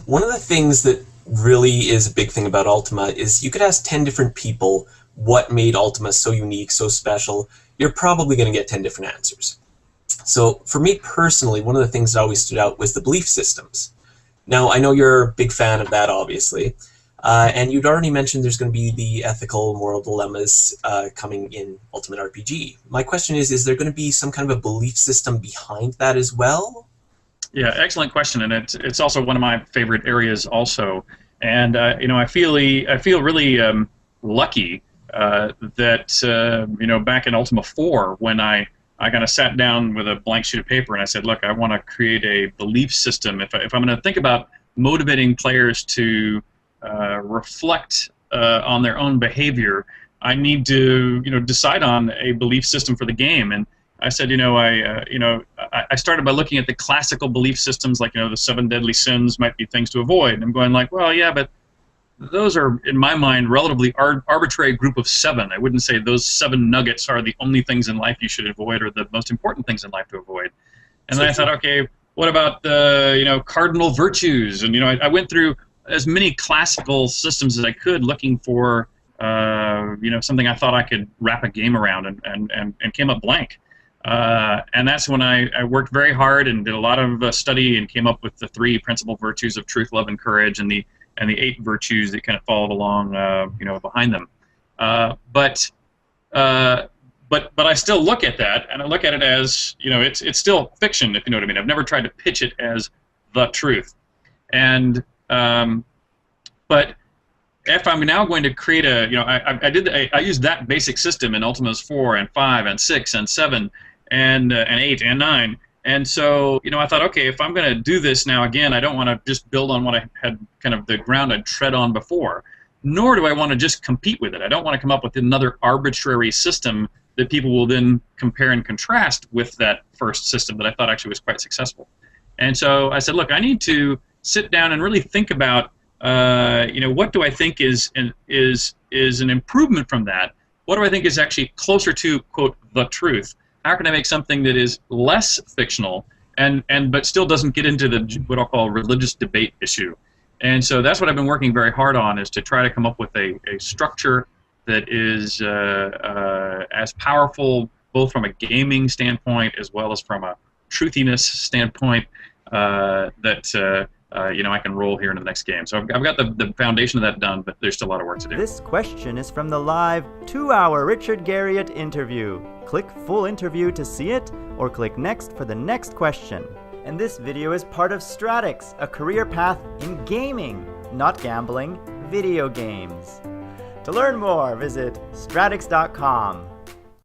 One of the things that really is a big thing about Ultima is you could ask 10 different people what made Ultima so unique, so special. You're probably going to get 10 different answers. So for me personally, one of the things that always stood out was the belief systems. Now, I know you're a big fan of that, obviously, and you'd already mentioned there's going to be the ethical, moral dilemmas coming in Ultimate RPG. My question is there going to be some kind of a belief system behind that as well? Yeah, excellent question, and it's also one of my favorite areas also. And I feel really lucky that back in Ultima 4 when I kind of sat down with a blank sheet of paper and I said, look, I want to create a belief system. If I'm going to think about motivating players to reflect on their own behavior, I need to decide on a belief system for the game. And I said, I started by looking at the classical belief systems, like the 7 deadly sins might be things to avoid. And I'm going like, well, yeah, but those are, in my mind, relatively arbitrary group of 7. I wouldn't say those 7 nuggets are the only things in life you should avoid or the most important things in life to avoid. And then I thought, okay, what about the cardinal virtues? And I went through as many classical systems as I could, looking for something I thought I could wrap a game around, and came up blank. And that's when I worked very hard and did a lot of study and came up with the 3 principal virtues of truth, love, and courage, and the 8 virtues that kind of followed along, behind them. But I still look at that, and I look at it as, it's still fiction, if you know what I mean. I've never tried to pitch it as the truth. And but if I'm now going to create I used that basic system in Ultimas 4 and 5 and 6 and 7 and 8 and 9. And so, I thought, okay, if I'm going to do this now again, I don't want to just build on what I had, kind of the ground I'd tread on before, nor do I want to just compete with it. I don't want to come up with another arbitrary system that people will then compare and contrast with that first system that I thought actually was quite successful. And so I said, look, I need to sit down and really think about, what do I think is an improvement from that? What do I think is actually closer to, quote, the truth? How can I make something that is less fictional but still doesn't get into the what I'll call religious debate issue? And so that's what I've been working very hard on, is to try to come up with a structure that is as powerful both from a gaming standpoint as well as from a truthiness standpoint that I can roll here into the next game. So I've got the foundation of that done, but there's still a lot of work to do. This question is from the live 2-hour Richard Garriott interview. Click full interview to see it, or click next for the next question. And this video is part of Stratics, a career path in gaming, not gambling, video games. To learn more, visit Stratics.com.